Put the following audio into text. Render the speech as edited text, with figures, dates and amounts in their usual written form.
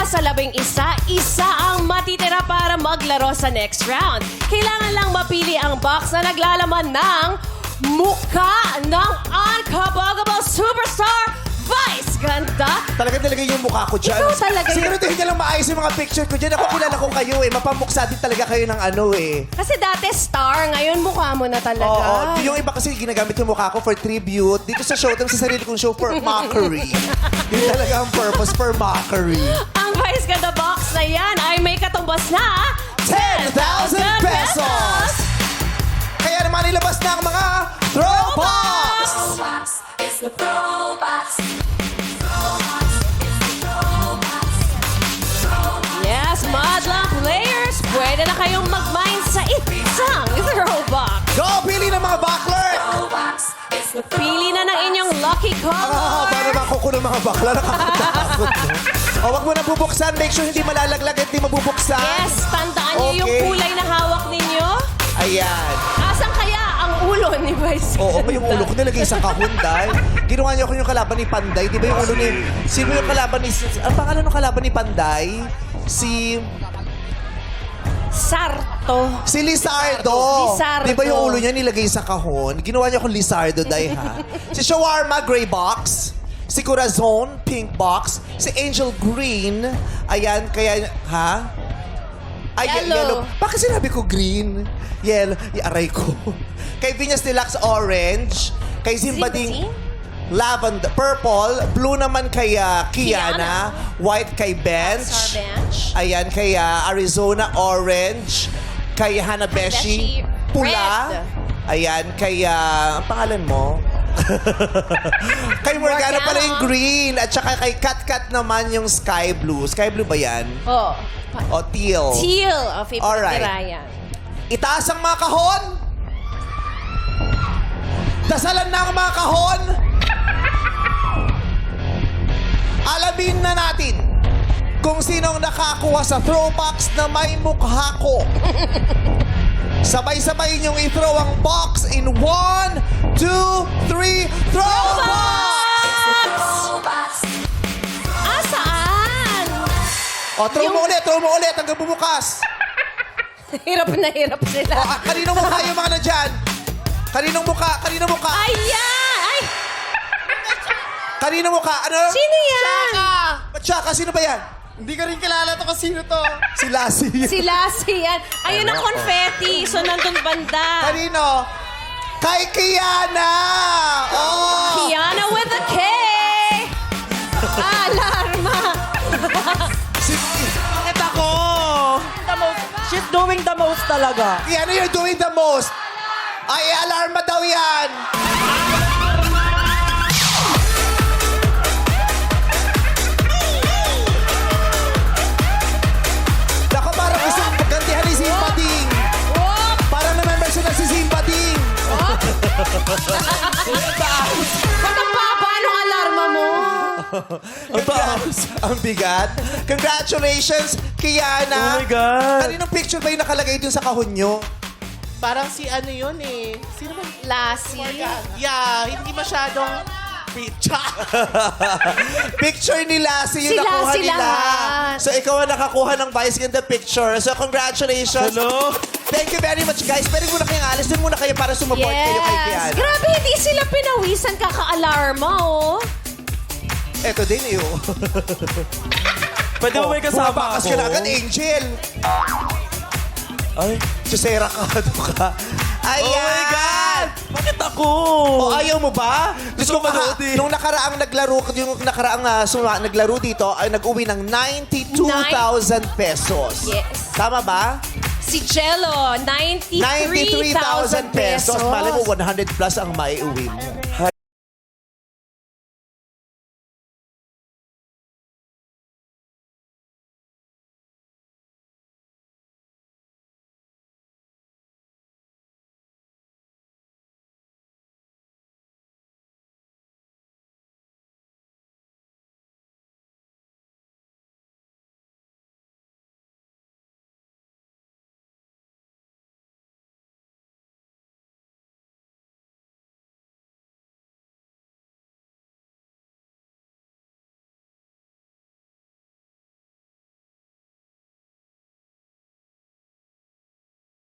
sa 11, isa ang matitira para maglaro sa next round. Kailangan lang mapili ang box na naglalaman ng mukha ng unkabaggable superstar Vice Ganda. Talaga yung mukha ko dyan. Ikaw talaga yun. Siguraduhin niya lang maayos yung mga picture ko dyan. Ako kilala ko kayo eh. Mapamuksa din talaga kayo ng ano eh. Kasi dati star, ngayon mukha mo na talaga. Oo. Yung iba kasi ginagamit yung mukha ko for tribute. Dito sa showtime, sa sarili kong show for mockery. Yun talaga ang purpose for mockery. Ang Vice Ganda box na yan ay may katumbas na 10,000 pesos! Kaya naman ilabas na ang mga throwbox! It's the throwbox. Yes, Madlang players, pwede na kayong mag-mine sa isang throwbox. Go! Pili ng mga buckler! It's the Pili na ng inyong lucky color. Para makuko ng mga bakla. Nakakatakot mo. O, wag mo na bubuksan. Make sure hindi malalaglag at hindi mabubuksan. Yes, tandaan niyo yung Okay. kulay na hawak ninyo. Ayan. Asan kaya ang ulo ni Vice Oo, Ganda? yung ulo ko nilagay sa kahon dahil ginawa niyo ako yung kalaban ni Panday. Di ba yung ulo ni... Sino yung kalaban ni... Ang pangalan ng kalaban ni Panday? Si Lizardo. Lizardo. Di ba yung ulo niya nilagay sa kahon? Ginawa niyo akong Lizardo, day ha? Si Shawarma, gray box. Si Corazon, pink box. Si Angel Green. Ayan, kaya... Ha? Ay, Yellow. Bakit sinabi ko green? Yellow. Aray ko. Kay Venus Deluxe, orange. Kay Zimbading, lavender. Purple. Blue naman kay Kiana. White kay Bench. Star Bench. Ayan, kay Arizona, orange. Kay Hanabeshi, Hanabeshi, pula. red. Ayan, kay... ang pangalan mo? Kay Morgana pala yung green. At saka kay Kat naman yung sky blue. Sky blue ba yan? Oh, O teal. teal. Oh, favorite Alright. ni Ryan. Itaas ang mga kahon. Dasalan na ang mga kahon. Alamin na natin kung sinong nakakuha sa throwbox na may mukha ko. Sabay-sabay niyong i-throw ang box in 1, 2, 3, throwbox! Ah, saan? O, throw mo ulit hanggang bumukas. Hirap na hirap sila. O, kaninong mukha yung mga nandyan? Kaninong mukha? Ayan! Ay! Kaninong mukha? Ano? Sino yan? Tsaka, sino ba yan? Hindi ka rin kilala to kung sino to. Si Lassie. Si Lassie yan. Ayun ang confetti. So, nandun banda. Kanino? Kay Kiana! Oh! Kiana with a K! Alarma! Bakit ako? She's doing the most talaga. Kiana, you're doing the most. Ay, alarma daw yan. Nako, parang gusto gantihan ni Zimba Ding. Whoop! Parang na-member siya na si Zimba Ding. Ba't ang baba nung alarma mo? Ang bigat. Congratulations, Kiana. Oh my God. Kaninong picture ba yung nakalagay dun sa kahon nyo? Parang si ano yun eh. Sino ba? Lassie. Yeah, hindi masyadong pizza. Picture ni Lassie yung Si nakuha Lassie nila. lahat. So, ikaw ang nakakuha ng Vice Ganda picture. So, congratulations. Hello. Thank you very much, guys. Pwede muna kayong alis. Doon muna kayo para sumuport kayo kay Kiana. Grabe, hindi sila pinawisan kaka-alarma, oh. Eto din, eh. Oh. Pwede mo may kasama Bumabakas ka na agad, Angel. Ay. Susera ka, ka. Ayan. Oh my God! Bakit ako? O, ayaw mo ba? Gusto ko manood eh. Nung nakaraang naglaro, yung nakaraang naglaro dito, ay nag-uwi ng 92,000 pesos. Yes. Tama ba? Si Jello, 93,000 93,000 pesos. Malay mo, 100 plus ang maiuwi mo.